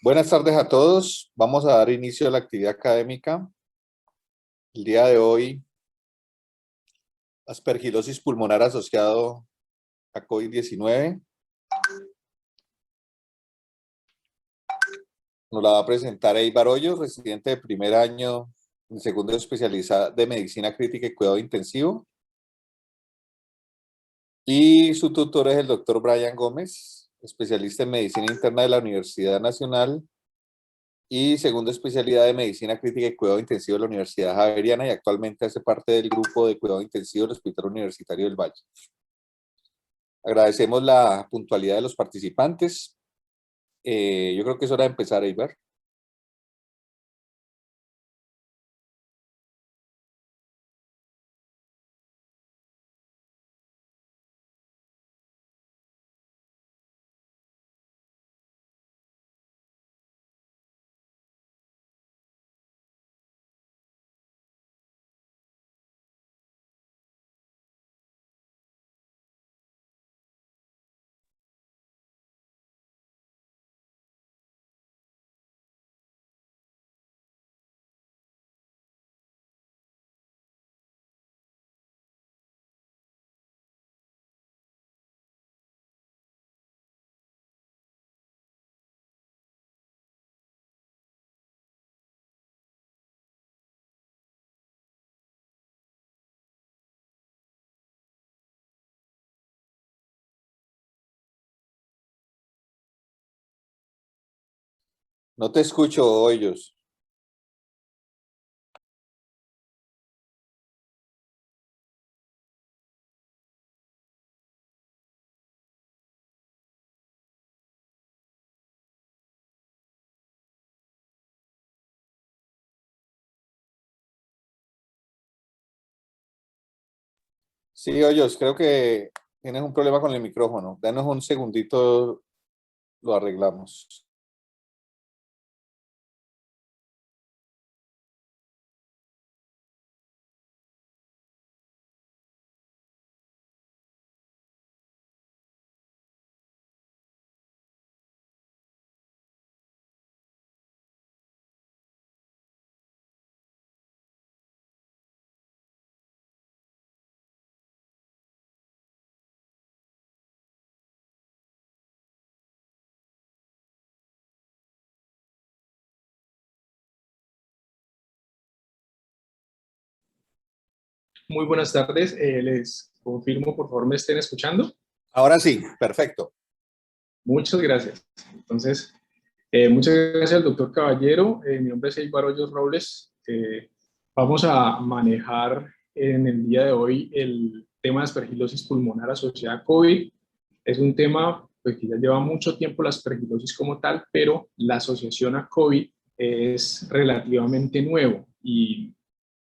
Buenas tardes a todos. Vamos a dar inicio a la actividad académica. El día de hoy, aspergilosis pulmonar asociado a COVID-19. Nos la va a presentar Eibar Hoyos, residente de primer año en segundo especialidad de medicina crítica y cuidado intensivo. Y su tutor es el doctor Brian Gómez, especialista en medicina interna de la Universidad Nacional y segunda especialidad de medicina crítica y cuidado intensivo de la Universidad Javeriana, y actualmente hace parte del grupo de cuidado intensivo del Hospital Universitario del Valle. Agradecemos la puntualidad de los participantes. Yo creo que es hora de empezar, Eibar. No te escucho, Hoyos. Sí, Hoyos, creo que tienes un problema con el micrófono. Danos un segundito, lo arreglamos. Muy buenas tardes, les confirmo, por favor, ¿me estén escuchando? Ahora sí, perfecto. Muchas gracias. Entonces, muchas gracias al doctor Caballero. Mi nombre es Eibar Hoyos Robles. Vamos a manejar en el día de hoy el tema de aspergilosis pulmonar asociada a COVID. Es un tema pues, que ya lleva mucho tiempo la aspergilosis como tal, pero la asociación a COVID es relativamente nuevo y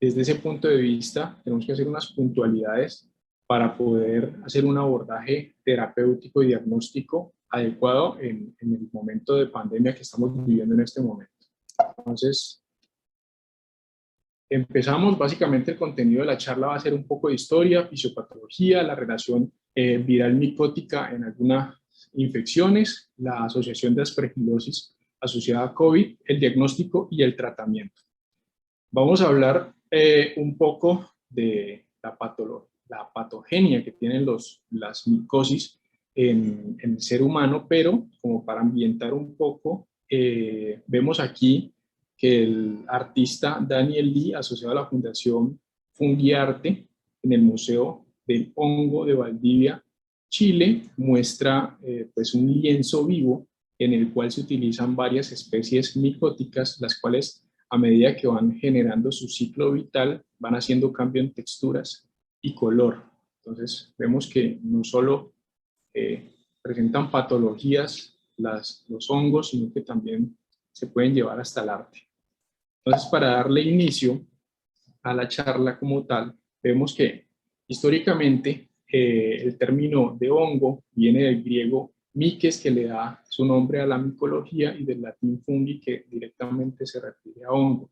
desde ese punto de vista tenemos que hacer unas puntualidades para poder hacer un abordaje terapéutico y diagnóstico adecuado en el momento de pandemia que estamos viviendo en este momento. Entonces, empezamos. Básicamente el contenido de la charla va a ser un poco de historia, fisiopatología, la relación viral micótica en algunas infecciones, la asociación de aspergilosis asociada a COVID, el diagnóstico y el tratamiento. Vamos a hablar un poco de la patogenia que tienen las micosis en el ser humano, pero como para ambientar un poco, vemos aquí que el artista Daniel Lee, asociado a la Fundación Fungiarte, en el Museo del Hongo de Valdivia, Chile, muestra pues un lienzo vivo en el cual se utilizan varias especies micóticas, las cuales a medida que van generando su ciclo vital, van haciendo cambio en texturas y color. Entonces vemos que no solo presentan patologías los hongos, sino que también se pueden llevar hasta el arte. Entonces, para darle inicio a la charla como tal, vemos que históricamente el término de hongo viene del griego miques, que le da su nombre a la micología, y del latín fungi, que directamente se refiere a hongo.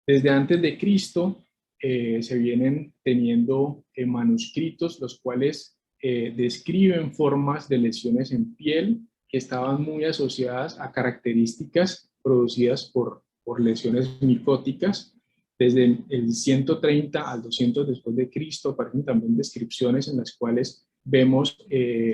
Desde antes de Cristo se vienen teniendo manuscritos los cuales describen formas de lesiones en piel que estaban muy asociadas a características producidas por lesiones micóticas. Desde el 130 al 200 después de Cristo aparecen también descripciones en las cuales vemos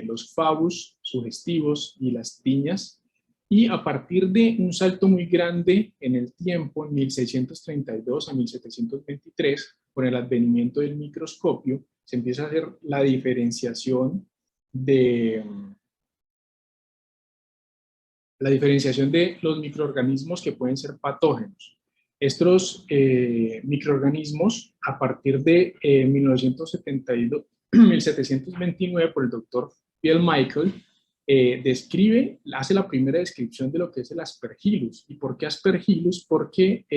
los favus sugestivos y las tiñas. Y a partir de un salto muy grande en el tiempo, en 1632 a 1723, con el advenimiento del microscopio, se empieza a hacer la diferenciación de los microorganismos que pueden ser patógenos. Estos microorganismos, a partir de 1729, por el doctor Pierre Michael, hace la primera descripción de lo que es el Aspergillus. ¿Y por qué Aspergillus? Porque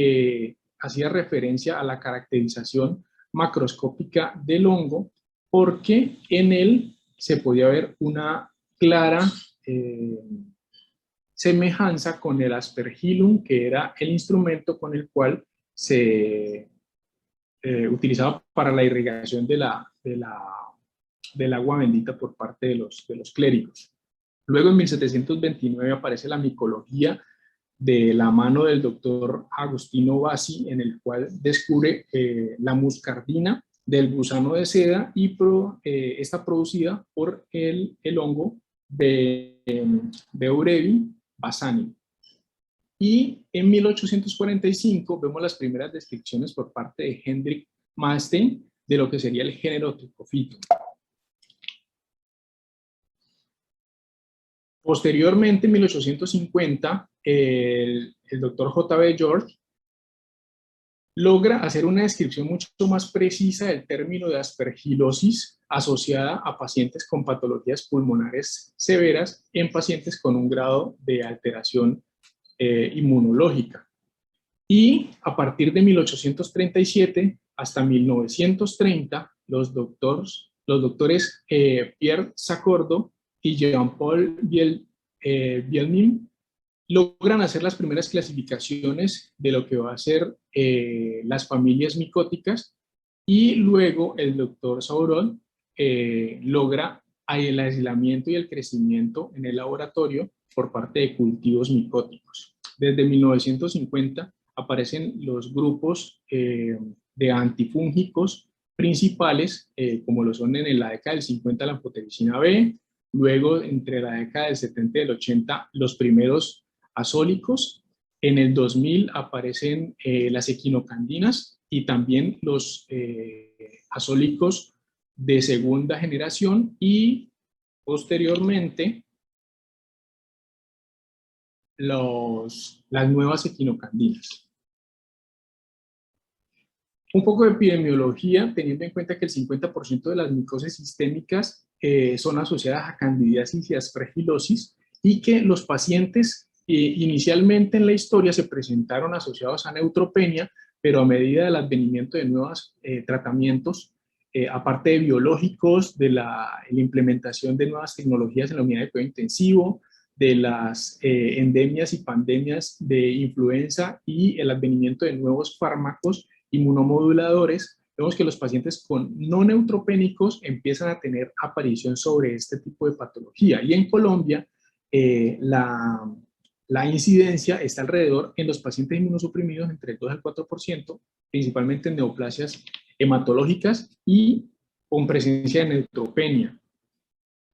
hacía referencia a la caracterización macroscópica del hongo, porque en él se podía ver una clara semejanza con el Aspergillum, que era el instrumento con el cual se utilizaba para la irrigación del agua bendita por parte de los clérigos. Luego en 1729 aparece la micología de la mano del doctor Agostino Bassi, en el cual descubre la muscardina del gusano de seda y está producida por el hongo Beurevi bassani. Y en 1845 vemos las primeras descripciones por parte de Hendrik Malmsteen de lo que sería el género Trichophyton. Posteriormente, en 1850, el doctor J.B. George logra hacer una descripción mucho más precisa del término de aspergilosis asociada a pacientes con patologías pulmonares severas en pacientes con un grado de alteración inmunológica. Y a partir de 1837 hasta 1930, los doctores Pierre Sacordo y Jean-Paul Vielmin logran hacer las primeras clasificaciones de lo que va a ser las familias micóticas, y luego el doctor Sauron logra el aislamiento y el crecimiento en el laboratorio por parte de cultivos micóticos. Desde 1950 aparecen los grupos de antifúngicos principales, como lo son en la década del 50 la amphotericina B, luego entre la década del 70 y el 80 los primeros azólicos, en el 2000 aparecen las equinocandinas y también los azólicos de segunda generación, y posteriormente las nuevas equinocandinas. Un poco de epidemiología, teniendo en cuenta que el 50% de las micosis sistémicas son asociadas a candidiasis y aspergilosis, y que los pacientes inicialmente en la historia se presentaron asociados a neutropenia, pero a medida del advenimiento de nuevos tratamientos, aparte de biológicos, de la implementación de nuevas tecnologías en la unidad de cuidado intensivo, de las endemias y pandemias de influenza y el advenimiento de nuevos fármacos inmunomoduladores, vemos que los pacientes con no neutropénicos empiezan a tener aparición sobre este tipo de patología. Y en Colombia, la incidencia está alrededor en los pacientes inmunosuprimidos entre el 2 al 4%, principalmente en neoplasias hematológicas y con presencia de neutropenia.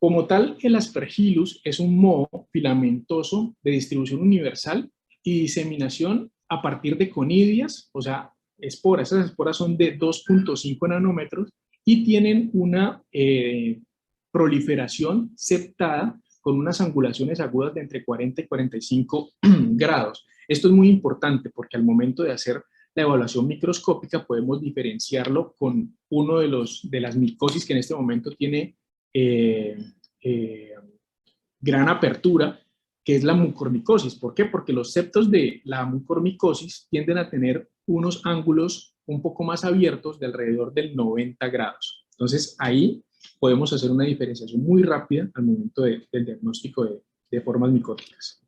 Como tal, el Aspergillus es un moho filamentoso de distribución universal y diseminación a partir de conidias, o sea, esporas. Esas esporas son de 2.5 nanómetros y tienen una proliferación septada con unas angulaciones agudas de entre 40 y 45 grados. Esto es muy importante porque al momento de hacer la evaluación microscópica podemos diferenciarlo con uno de las micosis que en este momento tiene gran apertura, que es la mucormicosis. ¿Por qué? Porque los septos de la mucormicosis tienden a tener unos ángulos un poco más abiertos de alrededor del 90 grados. Entonces ahí podemos hacer una diferenciación muy rápida al momento del diagnóstico de formas micóticas.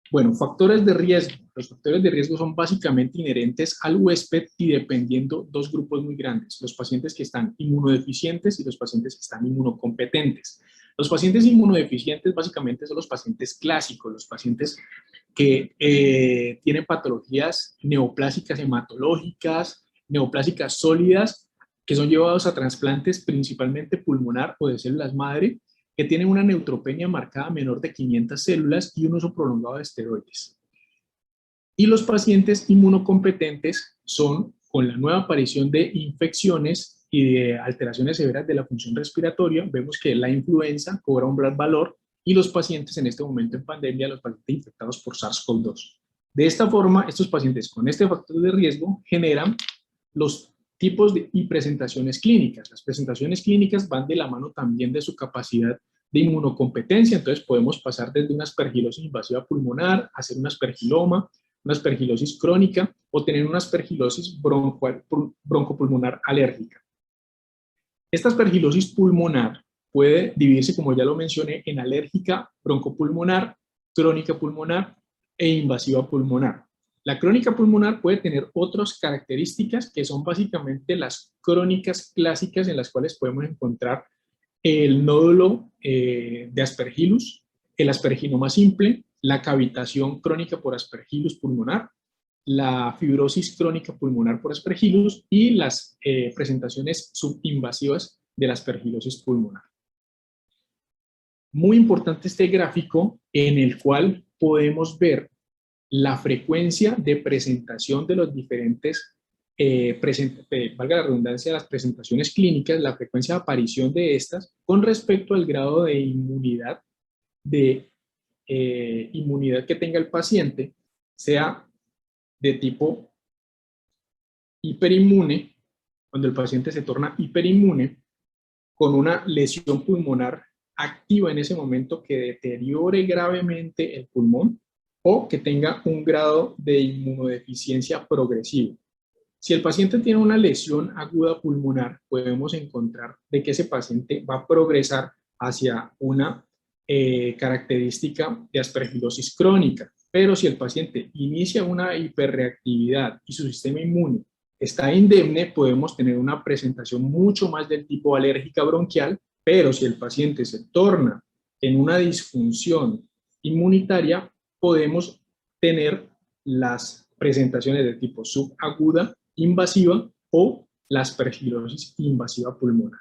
Bueno, factores de riesgo. Los factores de riesgo son básicamente inherentes al huésped y dependiendo dos grupos muy grandes: los pacientes que están inmunodeficientes y los pacientes que están inmunocompetentes. Los pacientes inmunodeficientes básicamente son los pacientes clásicos, los pacientes que tienen patologías neoplásicas hematológicas, neoplásicas sólidas, que son llevados a trasplantes principalmente pulmonar o de células madre, que tienen una neutropenia marcada menor de 500 células y un uso prolongado de esteroides. Y los pacientes inmunocompetentes son con la nueva aparición de infecciones y de alteraciones severas de la función respiratoria. Vemos que la influenza cobra un gran valor y los pacientes en este momento en pandemia, los pacientes infectados por SARS-CoV-2. De esta forma, estos pacientes con este factor de riesgo generan los tipos y presentaciones clínicas. Las presentaciones clínicas van de la mano también de su capacidad de inmunocompetencia, entonces podemos pasar desde una aspergilosis invasiva pulmonar, hacer un aspergiloma, una aspergilosis crónica o tener una aspergilosis broncopulmonar alérgica. Esta aspergilosis pulmonar puede dividirse, como ya lo mencioné, en alérgica broncopulmonar, crónica pulmonar e invasiva pulmonar. La crónica pulmonar puede tener otras características que son básicamente las crónicas clásicas en las cuales podemos encontrar el nódulo de Aspergillus, el asperginoma simple, la cavitación crónica por Aspergillus pulmonar, la fibrosis crónica pulmonar por Aspergillus y las presentaciones subinvasivas de la aspergilosis pulmonar. Muy importante este gráfico en el cual podemos ver la frecuencia de presentación de los diferentes, valga la redundancia, las presentaciones clínicas, la frecuencia de aparición de estas con respecto al grado de inmunidad que tenga el paciente, sea de tipo hiperinmune, cuando el paciente se torna hiperinmune, con una lesión pulmonar activa en ese momento que deteriore gravemente el pulmón, o que tenga un grado de inmunodeficiencia progresivo. Si el paciente tiene una lesión aguda pulmonar, podemos encontrar de que ese paciente va a progresar hacia una característica de aspergilosis crónica. Pero si el paciente inicia una hiperreactividad y su sistema inmune está indemne, podemos tener una presentación mucho más del tipo alérgica bronquial, pero si el paciente se torna en una disfunción inmunitaria, podemos tener las presentaciones de tipo subaguda, invasiva o la aspergilosis invasiva pulmonar.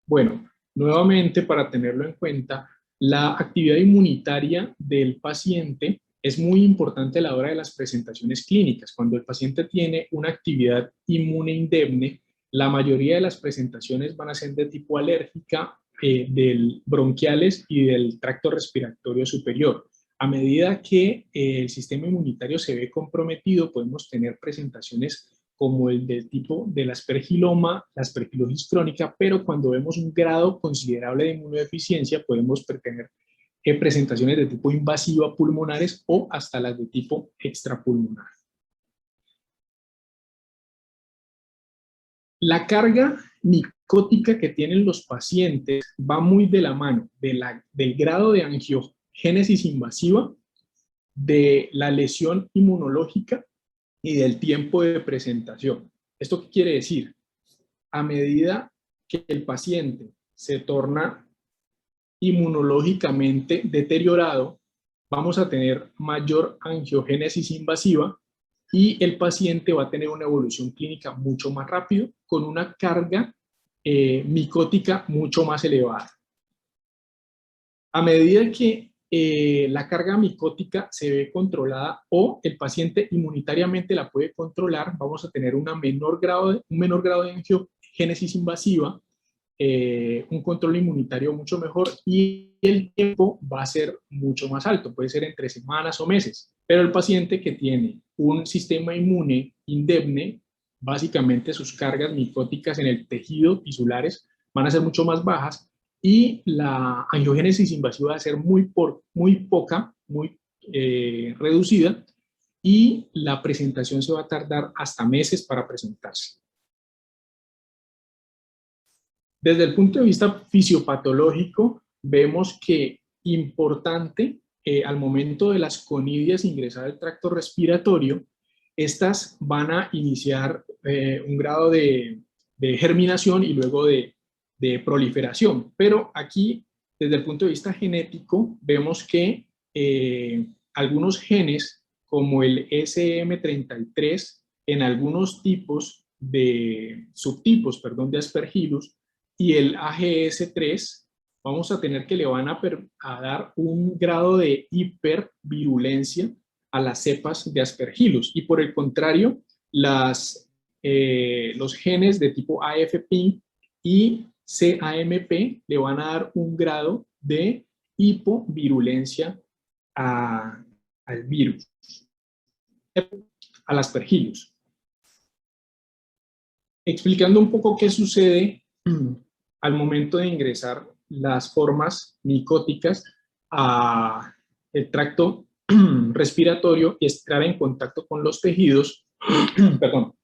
Bueno, nuevamente para tenerlo en cuenta, la actividad inmunitaria del paciente es muy importante a la hora de las presentaciones clínicas. Cuando el paciente tiene una actividad inmune indemne, la mayoría de las presentaciones van a ser de tipo alérgica, del bronquiales y del tracto respiratorio superior. A medida que el sistema inmunitario se ve comprometido, podemos tener presentaciones como el del tipo del aspergiloma, la aspergilosis crónica, pero cuando vemos un grado considerable de inmunodeficiencia, podemos tener presentaciones de tipo invasiva pulmonares o hasta las de tipo extrapulmonar. La carga micótica que tienen los pacientes va muy de la mano del grado de angiogénesis invasiva, de la lesión inmunológica y del tiempo de presentación. ¿Esto qué quiere decir? A medida que el paciente se torna inmunológicamente deteriorado, vamos a tener mayor angiogénesis invasiva y el paciente va a tener una evolución clínica mucho más rápido con una carga micótica mucho más elevada. A medida que la carga micótica se ve controlada o el paciente inmunitariamente la puede controlar, vamos a tener un menor grado de angiogénesis invasiva, un control inmunitario mucho mejor y el tiempo va a ser mucho más alto, puede ser entre semanas o meses. Pero el paciente que tiene un sistema inmune indemne, básicamente sus cargas micóticas en el tejido tisulares van a ser mucho más bajas y la angiogénesis invasiva va a ser muy poca, muy reducida, y la presentación se va a tardar hasta meses para presentarse. Desde el punto de vista fisiopatológico, vemos que importante al momento de las conidias ingresar al tracto respiratorio, estas van a iniciar un grado de germinación y luego de proliferación. Pero aquí, desde el punto de vista genético, vemos que algunos genes, como el SM33, en algunos tipos de subtipos, perdón, de Aspergillus, y el AGS3, vamos a tener que le van a dar un grado de hipervirulencia a las cepas de Aspergillus. Y por el contrario, los genes de tipo AFP y CAMP le van a dar un grado de hipovirulencia al virus, al Aspergillus. Explicando un poco qué sucede al momento de ingresar las formas micóticas al tracto respiratorio y estar en contacto con los tejidos, perdón,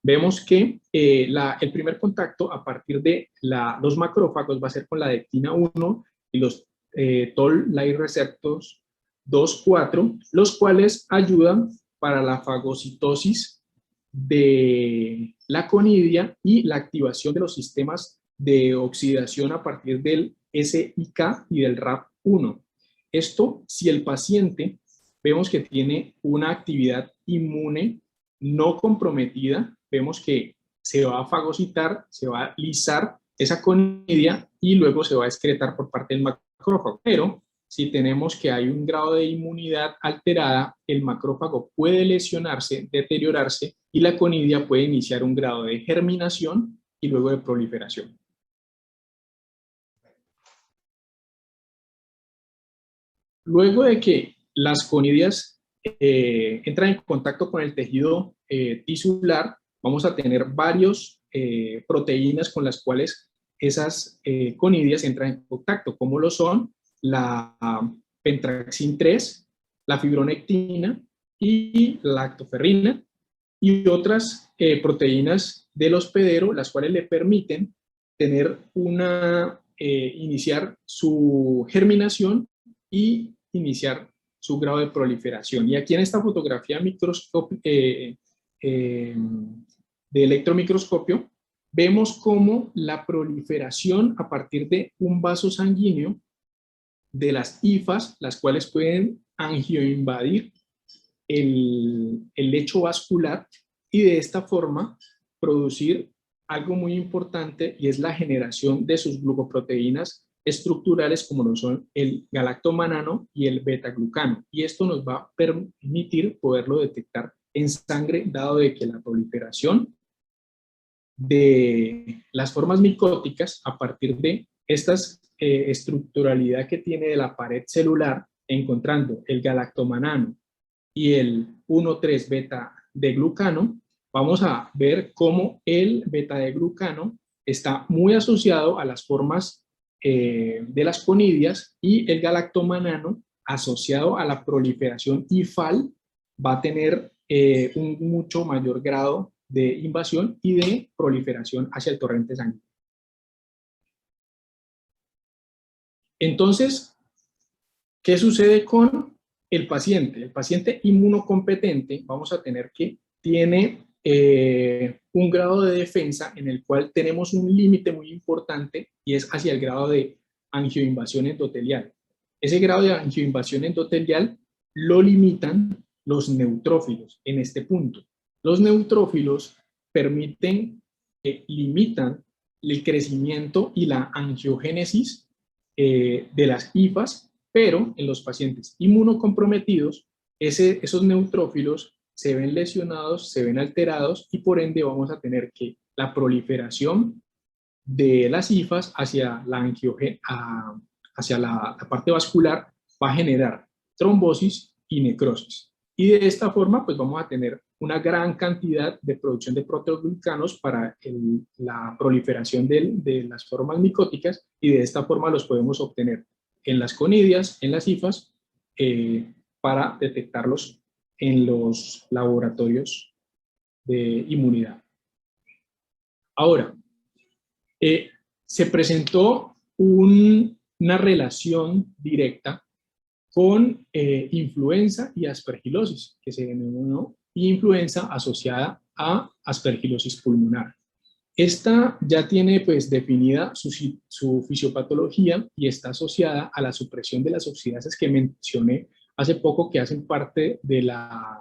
vemos que el primer contacto a partir de los macrófagos va a ser con la dectina 1 y los Toll-like receptors 2,4, los cuales ayudan para la fagocitosis de la conidia y la activación de los sistemas de oxidación a partir del SIK y del RAP1. Esto, si el paciente vemos que tiene una actividad inmune no comprometida, vemos que se va a fagocitar, se va a lisar esa conidia y luego se va a excretar por parte del macrófago. Pero si tenemos que hay un grado de inmunidad alterada, el macrófago puede lesionarse, deteriorarse y la conidia puede iniciar un grado de germinación y luego de proliferación. Luego de que las conidias entran en contacto con el tejido tisular, vamos a tener varios proteínas con las cuales esas conidias entran en contacto, como lo son la pentraxin 3, la fibronectina y la lactoferrina, y otras proteínas del hospedero, las cuales le permiten tener iniciar su germinación y iniciar su grado de proliferación. Y aquí en esta fotografía de electromicroscopio, vemos cómo la proliferación a partir de un vaso sanguíneo de las hifas, las cuales pueden angioinvadir el lecho vascular y de esta forma producir algo muy importante, y es la generación de sus glucoproteínas estructurales, como lo son el galactomanano y el beta-glucano. Y esto nos va a permitir poderlo detectar en sangre, dado de que la proliferación de las formas micóticas a partir de estas estructuralidad que tiene de la pared celular, encontrando el galactomanano y el 1,3 beta de glucano, vamos a ver cómo el beta de glucano está muy asociado a las formas de las conidias, y el galactomanano asociado a la proliferación hifal va a tener un mucho mayor grado de invasión y de proliferación hacia el torrente sanguíneo. Entonces, ¿qué sucede con el paciente? El paciente inmunocompetente, vamos a tener que tiene un grado de defensa en el cual tenemos un límite muy importante, y es hacia el grado de angioinvasión endotelial. Ese grado de angioinvasión endotelial lo limitan los neutrófilos en este punto. Los neutrófilos limitan el crecimiento y la angiogénesis de las hifas, pero en los pacientes inmunocomprometidos, esos neutrófilos se ven lesionados, se ven alterados, y por ende vamos a tener que la proliferación de las hifas hacia la parte vascular va a generar trombosis y necrosis. Y de esta forma, pues vamos a tener una gran cantidad de producción de proteoglicanos para la proliferación de las formas micóticas, y de esta forma los podemos obtener en las conidias, en las hifas, para detectarlos en los laboratorios de inmunidad. Ahora, se presentó una relación directa con influenza y aspergilosis, que se denominó influenza asociada a aspergilosis pulmonar. Esta ya tiene pues definida su fisiopatología y está asociada a la supresión de las oxidases que mencioné hace poco, que hacen parte de la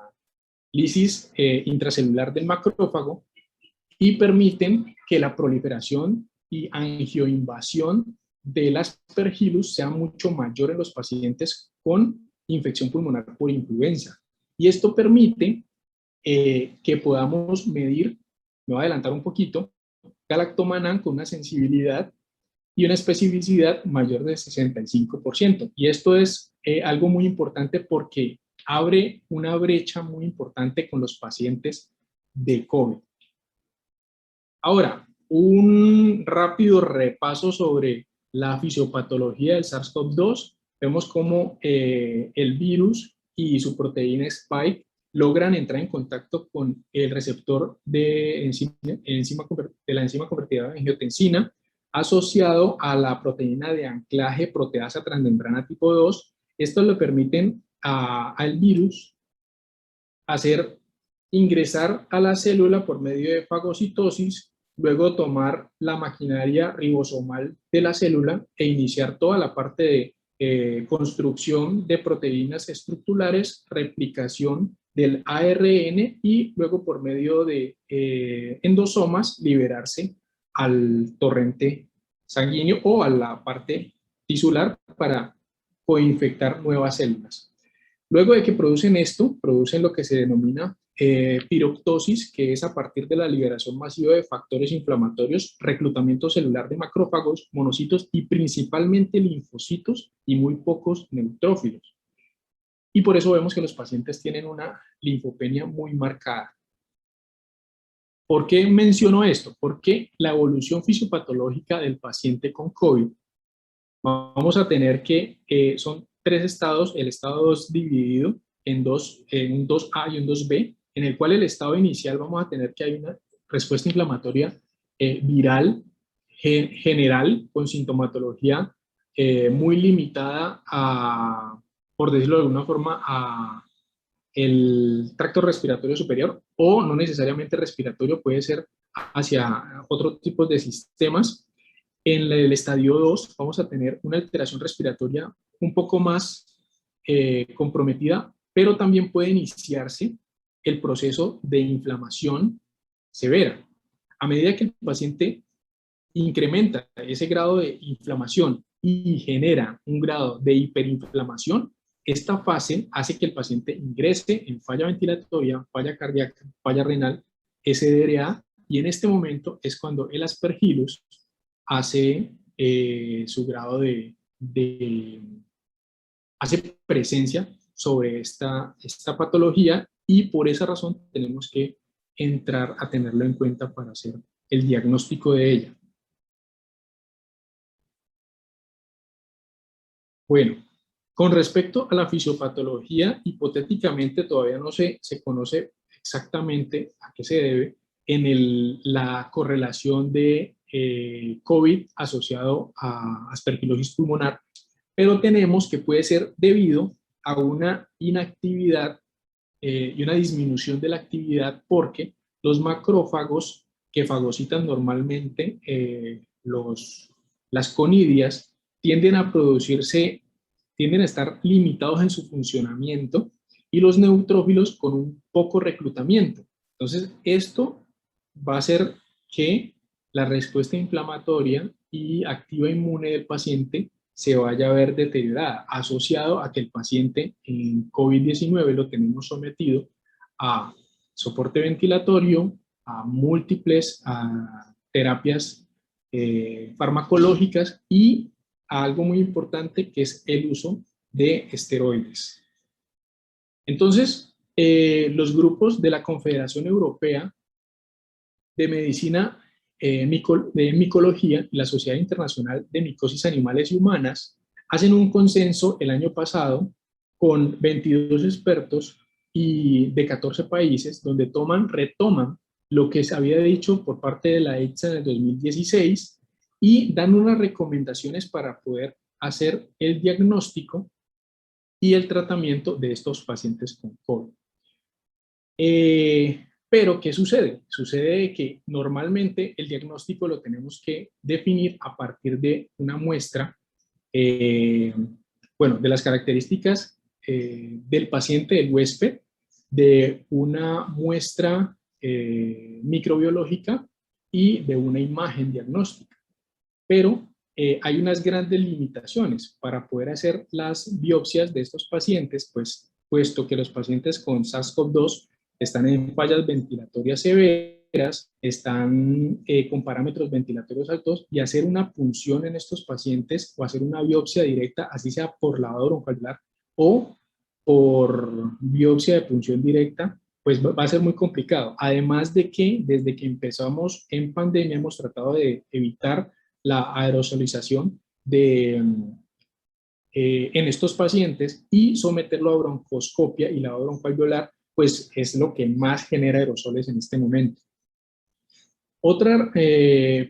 lisis intracelular del macrófago y permiten que la proliferación y angioinvasión del aspergillus sea mucho mayor en los pacientes con infección pulmonar por influenza. Y esto permite que podamos medir, me voy a adelantar un poquito, galactomannan con una sensibilidad y una especificidad mayor de 65%. Y esto es algo muy importante porque abre una brecha muy importante con los pacientes de COVID. Ahora, un rápido repaso sobre la fisiopatología del SARS-CoV-2. Vemos cómo el virus y su proteína Spike logran entrar en contacto con el receptor de la enzima convertida en angiotensina, asociado a la proteína de anclaje proteasa transmembrana tipo 2. Esto le permiten al virus ingresar a la célula por medio de fagocitosis, luego tomar la maquinaria ribosomal de la célula e iniciar toda la parte de construcción de proteínas estructurales, replicación del ARN y luego por medio de endosomas liberarse al torrente sanguíneo o a la parte tisular para coinfectar nuevas células. Luego de que producen esto, producen lo que se denomina piroptosis, que es a partir de la liberación masiva de factores inflamatorios, reclutamiento celular de macrófagos, monocitos y principalmente linfocitos y muy pocos neutrófilos. Y por eso vemos que los pacientes tienen una linfopenia muy marcada. ¿Por qué menciono esto? Porque la evolución fisiopatológica del paciente con COVID, vamos a tener que son 3 estados, el estado 2 dividido en un 2A y un 2B, en el cual el estado inicial vamos a tener que hay una respuesta inflamatoria viral general con sintomatología muy limitada a, por decirlo de alguna forma, a el tracto respiratorio superior o no necesariamente respiratorio, puede ser hacia otro tipo de sistemas. En el estadio 2 vamos a tener una alteración respiratoria un poco más comprometida, pero también puede iniciarse el proceso de inflamación severa. A medida que el paciente incrementa ese grado de inflamación y genera un grado de hiperinflamación, esta fase hace que el paciente ingrese en falla ventilatoria, falla cardíaca, falla renal, SDRA, y en este momento es cuando el aspergillus hace su grado hace presencia sobre esta patología, y por esa razón tenemos que entrar a tenerlo en cuenta para hacer el diagnóstico de ella. Bueno, con respecto a la fisiopatología, hipotéticamente todavía no se conoce exactamente a qué se debe en la correlación de COVID asociado a aspergilosis pulmonar, pero tenemos que puede ser debido a una inactividad y una disminución de la actividad, porque los macrófagos que fagocitan normalmente las conidias tienden a estar limitados en su funcionamiento, y los neutrófilos con un poco reclutamiento. Entonces, esto va a hacer que la respuesta inflamatoria y activa inmune del paciente se vaya a ver deteriorada, asociado a que el paciente en COVID-19 lo tenemos sometido a soporte ventilatorio, a múltiples terapias farmacológicas y a algo muy importante, que es el uso de esteroides. Entonces, los grupos de la Confederación Europea de Medicina de Micología y la Sociedad Internacional de Micosis Animales y Humanas hacen un consenso el año pasado con 22 expertos y de 14 países, donde retoman lo que se había dicho por parte de la EFSA en el 2016 y dan unas recomendaciones para poder hacer el diagnóstico y el tratamiento de estos pacientes con COVID. Pero, ¿qué sucede? Sucede que normalmente el diagnóstico lo tenemos que definir a partir de una muestra, bueno, de las características del paciente, del huésped, de una muestra microbiológica y de una imagen diagnóstica. Pero hay unas grandes limitaciones para poder hacer las biopsias de estos pacientes, pues, puesto que los pacientes con SARS-CoV-2 están en fallas ventilatorias severas, están con parámetros ventilatorios altos, y hacer una punción en estos pacientes o hacer una biopsia directa, así sea por lavado broncoalveolar o por biopsia de punción directa, pues va a ser muy complicado. Además de que desde que empezamos en pandemia hemos tratado de evitar la aerosolización en estos pacientes, y someterlo a broncoscopia y lavado broncoalveolar, pues es lo que más genera aerosoles en este momento. Otro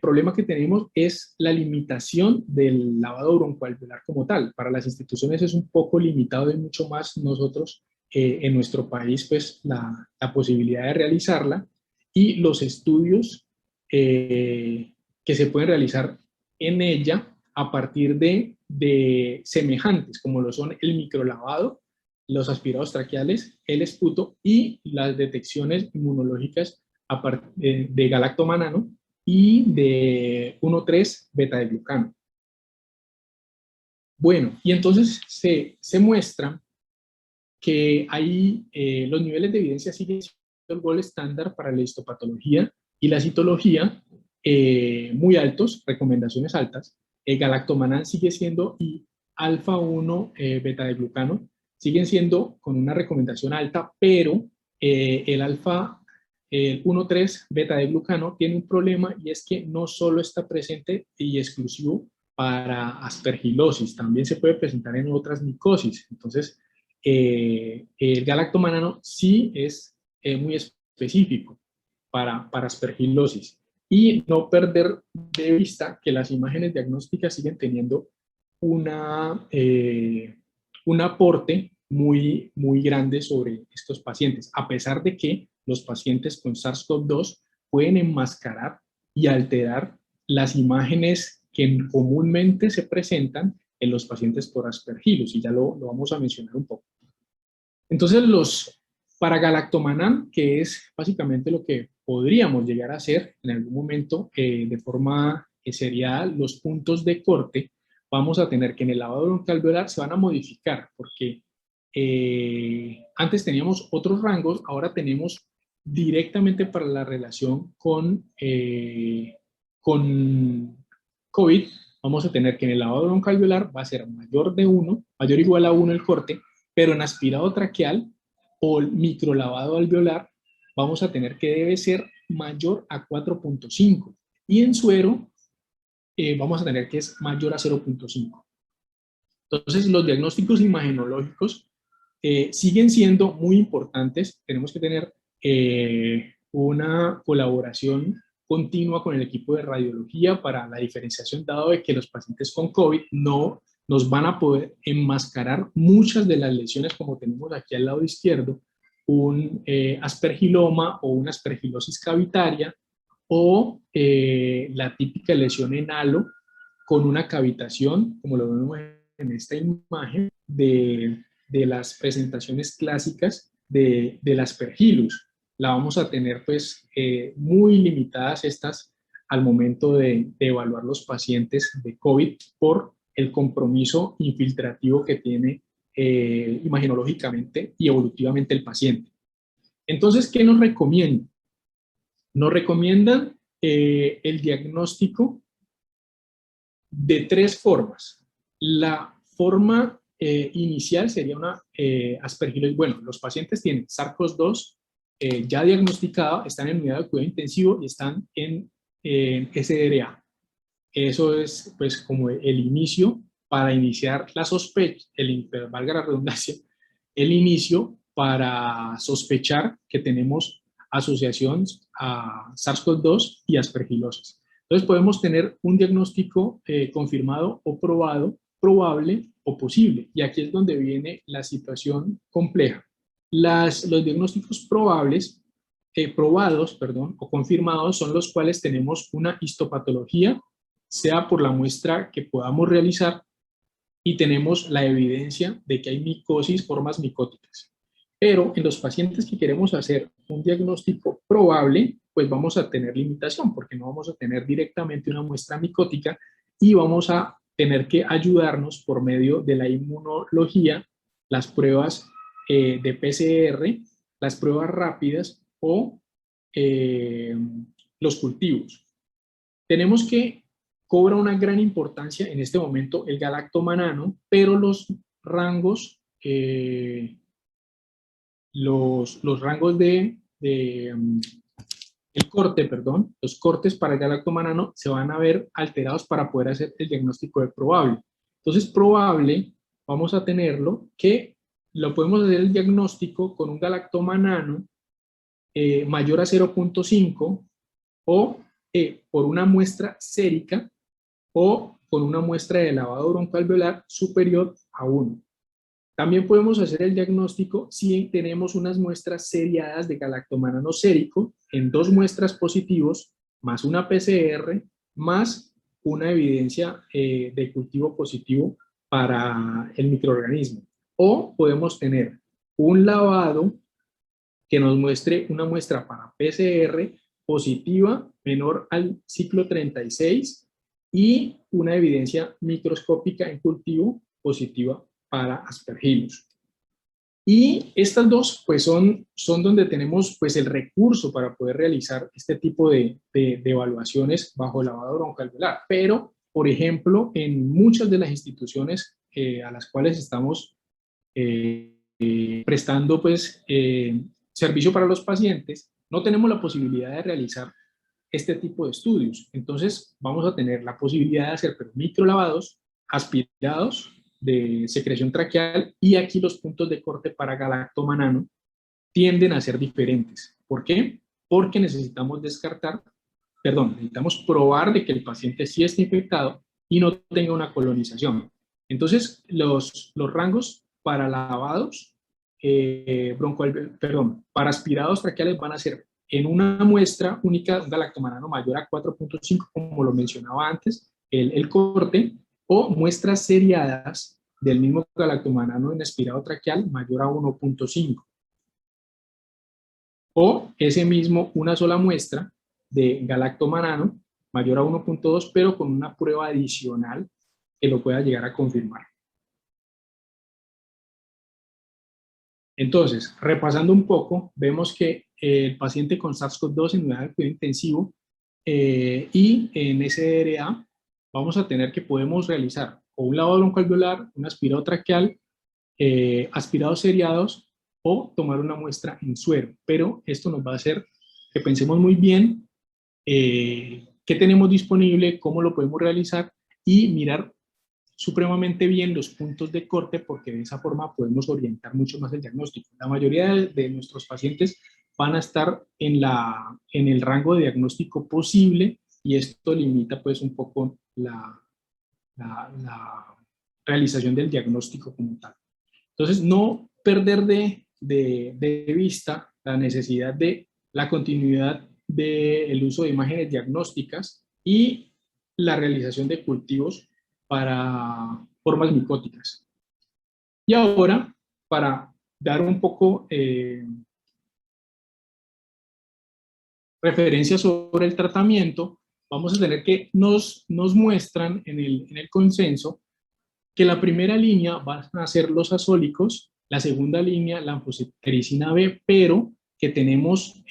problema que tenemos es la limitación del lavado broncoalveolar como tal. Para las instituciones es un poco limitado y mucho más nosotros en nuestro país, pues la posibilidad de realizarla, y los estudios que se pueden realizar en ella a partir de semejantes, como lo son el microlavado, los aspirados traqueales, el esputo y las detecciones inmunológicas de galactomanano y de 1,3 beta-glucano. Bueno, y entonces se muestra que ahí los niveles de evidencia siguen siendo el gol estándar para la histopatología y la citología, muy altos, recomendaciones altas. El galactomannan sigue siendo, y alfa-1 beta-glucano siguen siendo con una recomendación alta, pero el 1,3 beta-glucano tiene un problema, y es que no solo está presente y exclusivo para aspergilosis, también se puede presentar en otras micosis. Entonces, el galactomanano sí es muy específico para aspergilosis. Y no perder de vista que las imágenes diagnósticas siguen teniendo un aporte muy, muy grande sobre estos pacientes, a pesar de que los pacientes con SARS-CoV-2 pueden enmascarar y alterar las imágenes que comúnmente se presentan en los pacientes por aspergillus, y ya lo vamos a mencionar un poco. Entonces, para galactomannan, que es básicamente lo que podríamos llegar a hacer en algún momento de forma seriada, los puntos de corte, vamos a tener que en el lavado broncoalveolar se van a modificar, porque antes teníamos otros rangos, ahora tenemos directamente para la relación con COVID, vamos a tener que en el lavado broncoalveolar va a ser mayor o igual a 1 el corte, pero en aspirado traqueal o microlavado alveolar vamos a tener que debe ser mayor a 4.5, y en suero vamos a tener que es mayor a 0.5. Entonces, los diagnósticos imagenológicos siguen siendo muy importantes. Tenemos que tener una colaboración continua con el equipo de radiología para la diferenciación, dado de que los pacientes con COVID no nos van a poder enmascarar muchas de las lesiones, como tenemos aquí al lado izquierdo, un aspergiloma o una aspergilosis cavitaria, o la típica lesión en halo con una cavitación, como lo vemos en esta imagen, de las presentaciones clásicas del aspergillus. La vamos a tener pues muy limitadas estas al momento de evaluar los pacientes de COVID por el compromiso infiltrativo que tiene imagenológicamente y evolutivamente el paciente. Entonces, ¿qué nos recomiendan? Nos recomiendan el diagnóstico de 3 formas. La forma inicial sería una aspergilosis. Bueno, los pacientes tienen SARS-CoV-2 ya diagnosticado, están en unidad de cuidado intensivo y están en SDRA. Eso es pues como el inicio para iniciar la sospecha, valga la redundancia, el inicio para sospechar que tenemos asociación a SARS-CoV-2 y aspergilosis. Entonces podemos tener un diagnóstico confirmado o probado, probable o posible. Y aquí es donde viene la situación compleja. Los diagnósticos probados, o confirmados son los cuales tenemos una histopatología, sea por la muestra que podamos realizar, y tenemos la evidencia de que hay micosis, formas micóticas. Pero en los pacientes que queremos hacer un diagnóstico probable, pues vamos a tener limitación, porque no vamos a tener directamente una muestra micótica y vamos a tener que ayudarnos por medio de la inmunología, las pruebas de PCR, las pruebas rápidas o los cultivos. Tenemos que cobra una gran importancia en este momento el galactomanano, pero los rangos los cortes para el galactomanano se van a ver alterados para poder hacer el diagnóstico de probable. Entonces, probable, vamos a tenerlo que lo podemos hacer el diagnóstico con un galactomanano mayor a 0.5 o por una muestra sérica o con una muestra de lavado broncoalveolar superior a 1. También podemos hacer el diagnóstico si tenemos unas muestras seriadas de galactomanano sérico en 2 muestras positivos, más una PCR, más una evidencia de cultivo positivo para el microorganismo. O podemos tener un lavado que nos muestre una muestra para PCR positiva menor al ciclo 36 y una evidencia microscópica en cultivo positiva para Aspergillus. Y estas dos pues son donde tenemos pues el recurso para poder realizar este tipo de evaluaciones bajo lavado broncoalveolar. Pero, por ejemplo, en muchas de las instituciones a las cuales estamos prestando pues servicio para los pacientes, no tenemos la posibilidad de realizar este tipo de estudios. Entonces vamos a tener la posibilidad de hacer microlavados aspirados de secreción traqueal, y aquí los puntos de corte para galactomanano tienden a ser diferentes. ¿Por qué? Porque necesitamos necesitamos probar de que el paciente sí está infectado y no tenga una colonización. Entonces los rangos para lavados para aspirados traqueales van a ser en una muestra única un galactomanano mayor a 4.5, como lo mencionaba antes, el corte, o muestras seriadas del mismo galactomanano en aspirado traqueal mayor a 1.5. O ese mismo, una sola muestra de galactomanano mayor a 1.2, pero con una prueba adicional que lo pueda llegar a confirmar. Entonces, repasando un poco, vemos que el paciente con SARS-CoV-2 en unidad de cuidado intensivo y en SDRA vamos a tener que podemos realizar o un lavado broncoalveolar, un aspirado traqueal, aspirados seriados o tomar una muestra en suero. Pero esto nos va a hacer que pensemos muy bien qué tenemos disponible, cómo lo podemos realizar y mirar supremamente bien los puntos de corte, porque de esa forma podemos orientar mucho más el diagnóstico. La mayoría de nuestros pacientes van a estar en el rango de diagnóstico posible y esto limita pues un poco la realización del diagnóstico como tal. Entonces, no perder de vista la necesidad de la continuidad del uso de imágenes diagnósticas y la realización de cultivos para formas micóticas. Y ahora, para dar un poco referencia sobre el tratamiento, vamos a tener que nos muestran en el consenso que la primera línea van a ser los azólicos, la segunda línea la anfotericina B, pero que tenemos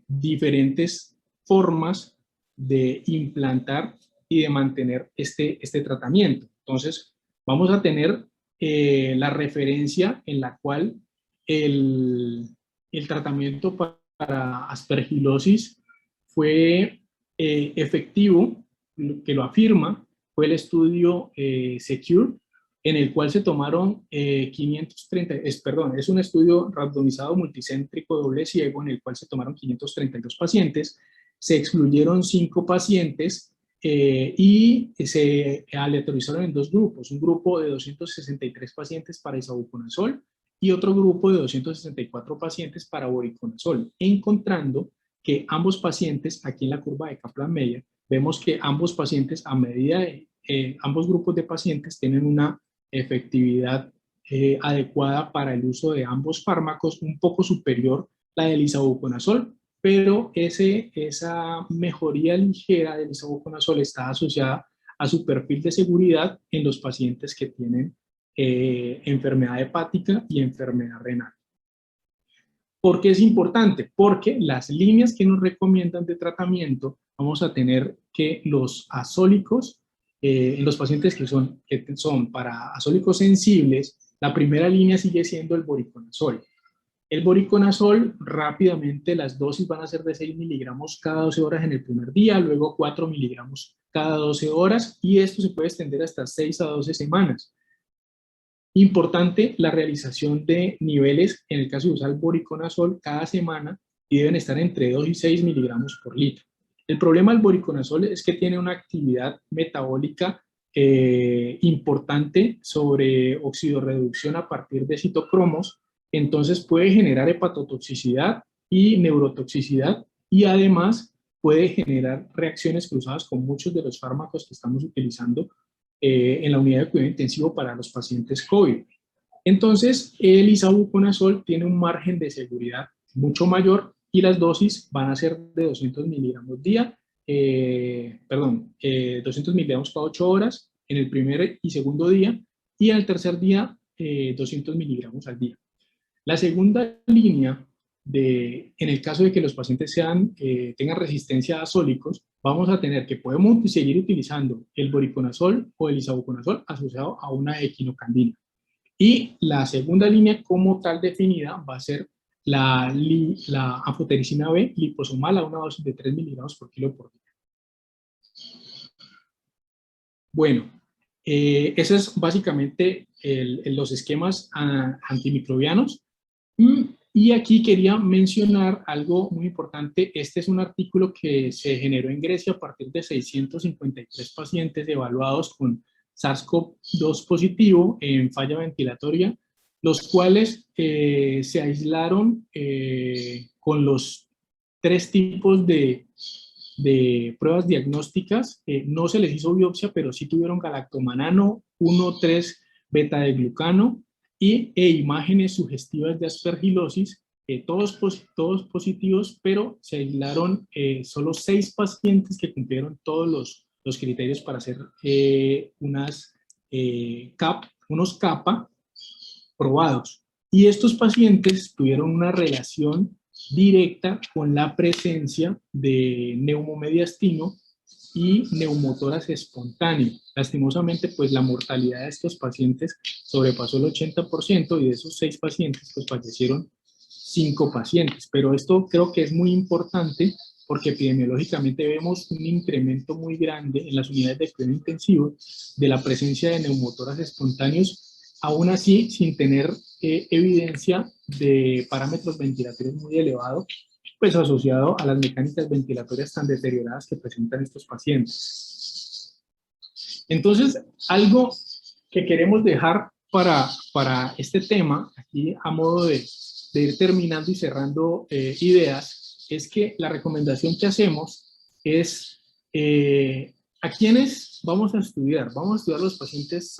diferentes formas de implantar y de mantener este tratamiento. Entonces, vamos a tener la referencia en la cual el tratamiento para aspergilosis fue efectivo, que lo afirma, fue el estudio SECURE, en el cual se tomaron 530, es un estudio randomizado multicéntrico doble ciego en el cual se tomaron 532 pacientes se excluyeron 5 pacientes y se aleatorizaron en 2 grupos, un grupo de 263 pacientes para isavuconazol y otro grupo de 264 pacientes para voriconazol, encontrando que ambos pacientes, aquí en la curva de Kaplan-Meier, vemos que ambos pacientes, a medida de ambos grupos de pacientes tienen una efectividad adecuada para el uso de ambos fármacos, un poco superior la del isavuconazol, pero esa mejoría ligera del isavuconazol está asociada a su perfil de seguridad en los pacientes que tienen enfermedad hepática y enfermedad renal. ¿Por qué es importante? Porque las líneas que nos recomiendan de tratamiento, vamos a tener que los azólicos, en los pacientes que son para azólicos sensibles, la primera línea sigue siendo el voriconazol. El voriconazol, rápidamente las dosis van a ser de 6 miligramos cada 12 horas en el primer día, luego 4 miligramos cada 12 horas, y esto se puede extender hasta 6 a 12 semanas. Importante la realización de niveles, en el caso de usar el voriconazol, cada semana, y deben estar entre 2 y 6 miligramos por litro. El problema del voriconazol es que tiene una actividad metabólica importante sobre oxidorreducción a partir de citocromos, entonces puede generar hepatotoxicidad y neurotoxicidad, y además puede generar reacciones cruzadas con muchos de los fármacos que estamos utilizando en la unidad de cuidado intensivo para los pacientes COVID. Entonces, el isavuconazol tiene un margen de seguridad mucho mayor y las dosis van a ser de 200 miligramos día, 200 miligramos cada 8 horas en el primer y segundo día, y en el tercer día 200 miligramos al día. La segunda línea, en el caso de que los pacientes tengan resistencia a azólicos, vamos a tener que podemos seguir utilizando el voriconazol o el isavuconazol asociado a una equinocandina. Y la segunda línea como tal definida va a ser la anfotericina B liposomal a una dosis de 3 miligramos por kilo por día. Bueno, eso es básicamente los esquemas antimicrobianos. Y aquí quería mencionar algo muy importante. Este es un artículo que se generó en Grecia a partir de 653 pacientes evaluados con SARS-CoV-2 positivo en falla ventilatoria, los cuales se aislaron con los 3 tipos de pruebas diagnósticas. No se les hizo biopsia, pero sí tuvieron galactomanano, 1,3 beta de glucano e imágenes sugestivas de aspergilosis, todos positivos, pero se aislaron solo 6 pacientes que cumplieron todos los criterios para hacer unos CAPA probados. Y estos pacientes tuvieron una relación directa con la presencia de neumomediastino y neumotórax espontáneo. Lastimosamente, pues la mortalidad de estos pacientes sobrepasó el 80%, y de esos 6 pacientes, pues fallecieron 5 pacientes. Pero esto creo que es muy importante porque epidemiológicamente vemos un incremento muy grande en las unidades de cuidado intensivo de la presencia de neumotórax espontáneos, aún así sin tener evidencia de parámetros ventilatorios muy elevados, pues asociado a las mecánicas ventilatorias tan deterioradas que presentan estos pacientes. Entonces, algo que queremos dejar para este tema, aquí a modo de ir terminando y cerrando ideas, es que la recomendación que hacemos es ¿a quiénes vamos a estudiar? Vamos a estudiar los pacientes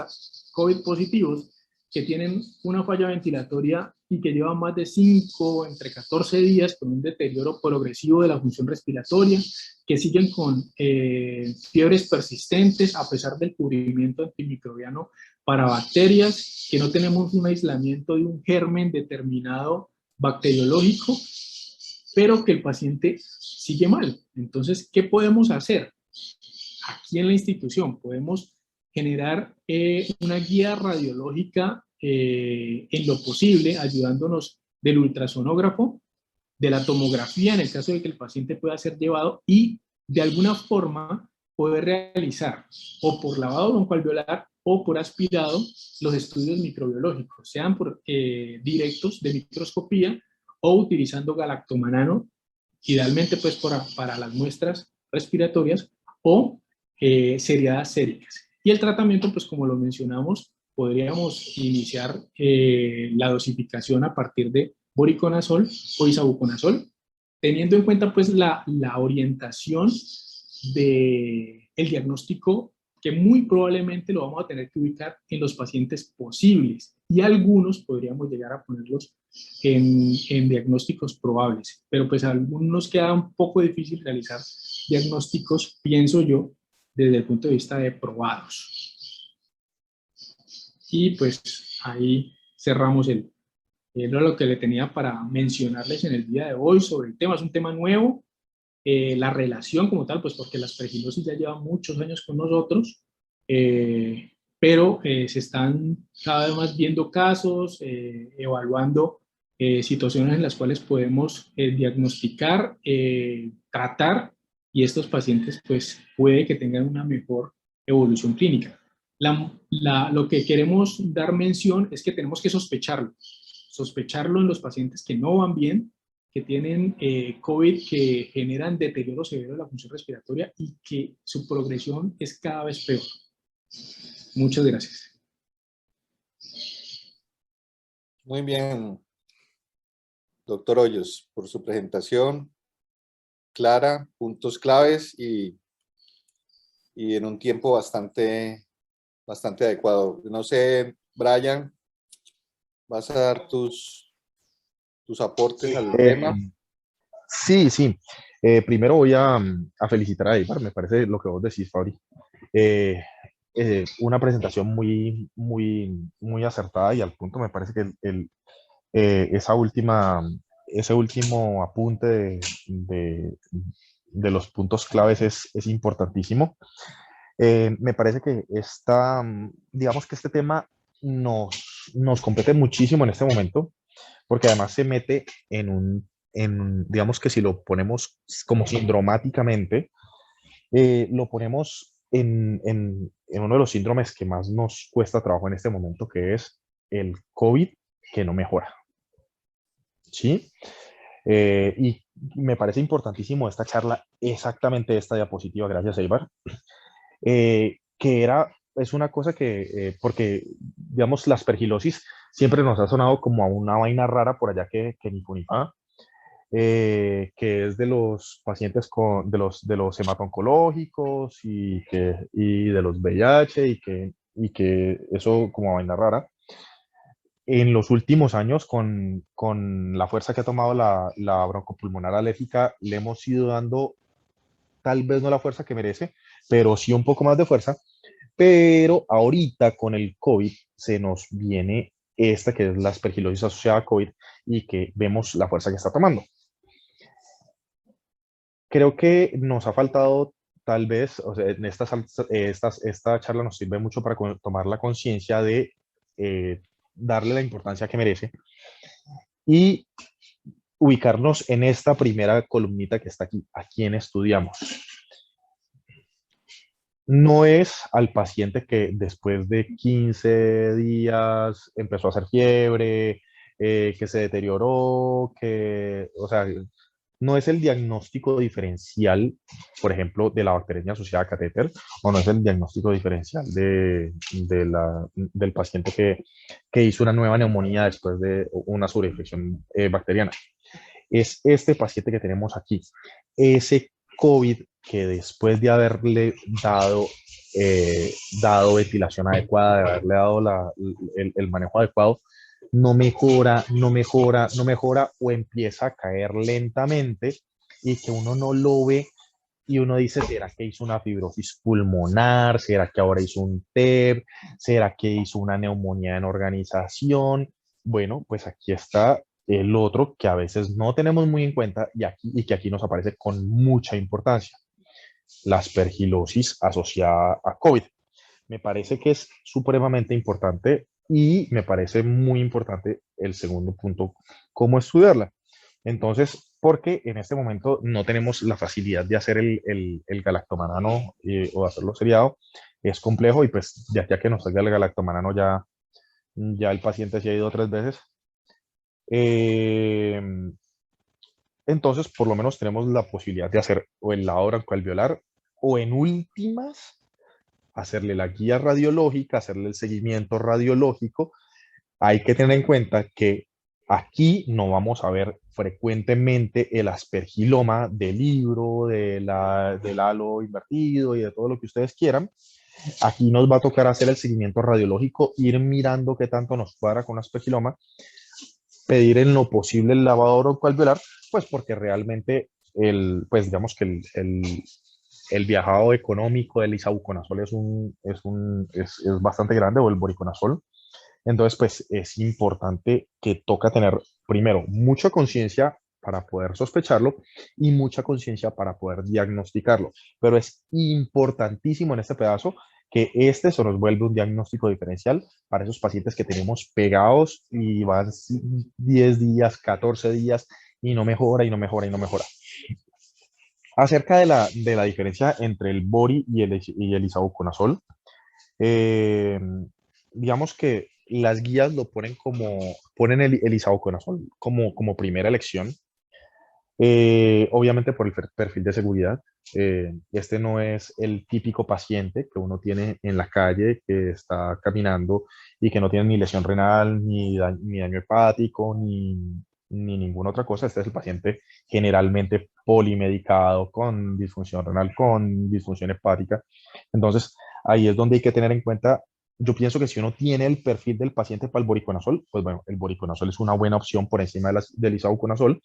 COVID positivos que tienen una falla ventilatoria y que llevan más de 5, entre 14 días con un deterioro progresivo de la función respiratoria, que siguen con fiebres persistentes a pesar del cubrimiento antimicrobiano para bacterias, que no tenemos un aislamiento de un germen determinado bacteriológico, pero que el paciente sigue mal. Entonces, ¿qué podemos hacer? Aquí en la institución podemos generar una guía radiológica en lo posible, ayudándonos del ultrasonógrafo, de la tomografía en el caso de que el paciente pueda ser llevado, y de alguna forma poder realizar o por lavado broncoalveolar o por aspirado los estudios microbiológicos, sean por directos de microscopía o utilizando galactomanano idealmente pues para las muestras respiratorias o seriadas séricas. Y el tratamiento, pues como lo mencionamos, podríamos iniciar la dosificación a partir de voriconazol o isavuconazol, teniendo en cuenta pues la orientación del diagnóstico que muy probablemente lo vamos a tener que ubicar en los pacientes posibles y algunos podríamos llegar a ponerlos en diagnósticos probables, pero pues a algunos queda un poco difícil realizar diagnósticos, pienso yo, desde el punto de vista de probados. Y pues ahí cerramos era lo que le tenía para mencionarles en el día de hoy sobre el tema. Es un tema nuevo, la relación como tal, pues porque la aspergilosis ya lleva muchos años con nosotros, pero se están cada vez más viendo casos, evaluando situaciones en las cuales podemos diagnosticar, tratar, y estos pacientes pues puede que tengan una mejor evolución clínica. Lo que queremos dar mención es que tenemos que sospecharlo en los pacientes que no van bien, que tienen COVID, que generan deterioro severo de la función respiratoria y que su progresión es cada vez peor. Muchas gracias. Muy bien, doctor Hoyos, por su presentación clara, puntos claves y en un tiempo bastante adecuado. No sé, Brian, ¿vas a dar tus aportes al tema? Sí, sí. Primero voy a felicitar a Ibar, me parece lo que vos decís, Fabri. Una presentación muy acertada y al punto. Me parece que ese último apunte de los puntos claves es importantísimo. Me parece que digamos que este tema nos compete muchísimo en este momento, porque además se mete digamos que si lo ponemos como sindromáticamente, lo ponemos en uno de los síndromes que más nos cuesta trabajo en este momento, que es el COVID que no mejora. ¿Sí? Y me parece importantísimo esta charla, exactamente esta diapositiva, gracias Eibar, es una cosa porque, digamos, la aspergilosis siempre nos ha sonado como a una vaina rara por allá que ni fu ni fa, que es de los pacientes de los hemato-oncológicos y de los VIH y que eso como vaina rara. En los últimos años, con la fuerza que ha tomado la broncopulmonar alérgica, le hemos ido dando tal vez no la fuerza que merece, pero sí un poco más de fuerza. Pero ahorita con el COVID se nos viene esta que es la aspergilosis asociada a COVID y que vemos la fuerza que está tomando. Creo que nos ha faltado tal vez, o sea, en esta charla nos sirve mucho para tomar la conciencia de darle la importancia que merece y ubicarnos en esta primera columnita que está aquí, a quién estudiamos. No es al paciente que después de 15 días empezó a hacer fiebre, que se deterioró, o sea, no es el diagnóstico diferencial, por ejemplo, de la bacteriemia asociada a catéter, o no es el diagnóstico diferencial del paciente que hizo una nueva neumonía después de una sobreinfección bacteriana. Es este paciente que tenemos aquí, ese COVID que después de haberle dado ventilación adecuada, de haberle dado el manejo adecuado, no mejora o empieza a caer lentamente y que uno no lo ve y uno dice, ¿será que hizo una fibrosis pulmonar? ¿Será que ahora hizo un TEP? ¿Será que hizo una neumonía en organización? Bueno, pues aquí está el otro que a veces no tenemos muy en cuenta y que aquí nos aparece con mucha importancia, la aspergilosis asociada a COVID. Me parece que es supremamente importante y me parece muy importante el segundo punto, cómo estudiarla. Entonces, porque en este momento no tenemos la facilidad de hacer el galactomanano o hacerlo seriado, es complejo y pues de aquí a que nos salga el galactomanano ya el paciente se ha ido 3 veces. entonces por lo menos tenemos la posibilidad de hacer o el lavado broncoalveolar o en últimas hacerle la guía radiológica, hacerle el seguimiento radiológico. Hay que tener en cuenta que aquí no vamos a ver frecuentemente el aspergiloma del libro, del halo invertido y de todo lo que ustedes quieran. Aquí nos va a tocar hacer el seguimiento radiológico, ir mirando qué tanto nos cuadra con aspergiloma, pedir en lo posible el lavado broncoalveolar, pues porque realmente pues digamos que el viajado económico del isavuconazol es bastante grande, o el voriconazol. Entonces, pues es importante que toca tener primero mucha conciencia para poder sospecharlo y mucha conciencia para poder diagnosticarlo. Pero es importantísimo en este pedazo que se nos vuelve un diagnóstico diferencial para esos pacientes que tenemos pegados y van 10 días, 14 días y no mejora y no mejora y no mejora. Acerca de la diferencia entre el bori y el isavuconazol, eh, digamos que las guías lo ponen el isavuconazol como primera elección, obviamente por el perfil de seguridad. Este no es el típico paciente que uno tiene en la calle, que está caminando y que no tiene ni lesión renal, ni daño hepático, ni ninguna otra cosa. Este es el paciente generalmente polimedicado, con disfunción renal, con disfunción hepática. Entonces, ahí es donde hay que tener en cuenta. Yo pienso que si uno tiene el perfil del paciente para el voriconazol, pues bueno, el voriconazol es una buena opción por encima del isavuconazol.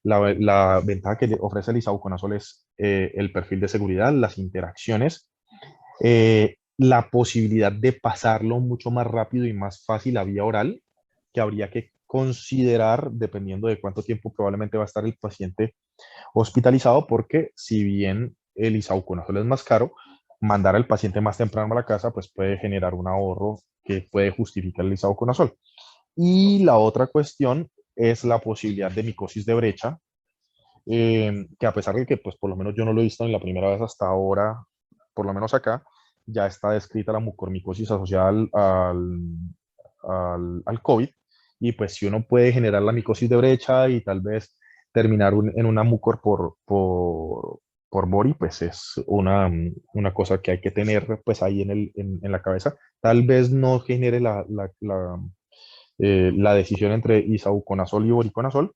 La ventaja que le ofrece el isavuconazol es el perfil de seguridad, las interacciones, la posibilidad de pasarlo mucho más rápido y más fácil a vía oral, que habría que considerar dependiendo de cuánto tiempo probablemente va a estar el paciente hospitalizado, porque si bien el isavuconazol es más caro, mandar al paciente más temprano a la casa pues puede generar un ahorro que puede justificar el isavuconazol. Y la otra cuestión es la posibilidad de micosis de brecha, que a pesar de que pues por lo menos yo no lo he visto en la primera vez hasta ahora, por lo menos acá, ya está descrita la mucormicosis asociada al COVID, y pues si uno puede generar la micosis de brecha y tal vez terminar en una mucor por bori, pues es una cosa que hay que tener pues ahí en la cabeza. Tal vez no genere la decisión entre isavuconazol y voriconazol,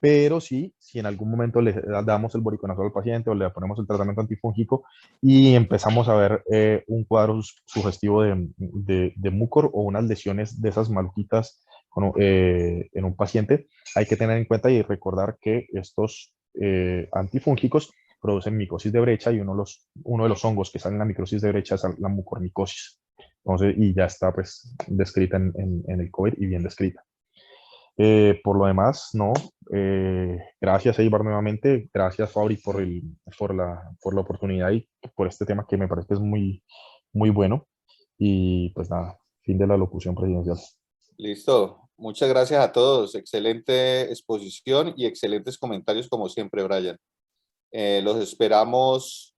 pero sí, si en algún momento le damos el voriconazol al paciente o le ponemos el tratamiento antifúngico y empezamos a ver un cuadro sugestivo de mucor o unas lesiones de esas maluquitas en un paciente, hay que tener en cuenta y recordar que estos antifúngicos producen micosis de brecha, y uno de los hongos que salen en la micosis de brecha es la mucormicosis. Entonces, y ya está pues descrita en el COVID y bien descrita. Por lo demás, no. Gracias, Eibar, nuevamente. Gracias, Fabri, por la oportunidad y por este tema que me parece que es muy, muy bueno. Y pues nada, fin de la locución presidencial. Listo. Muchas gracias a todos. Excelente exposición y excelentes comentarios como siempre, Brian. Los esperamos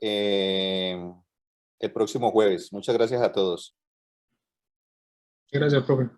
el próximo jueves. Muchas gracias a todos. Gracias, profe.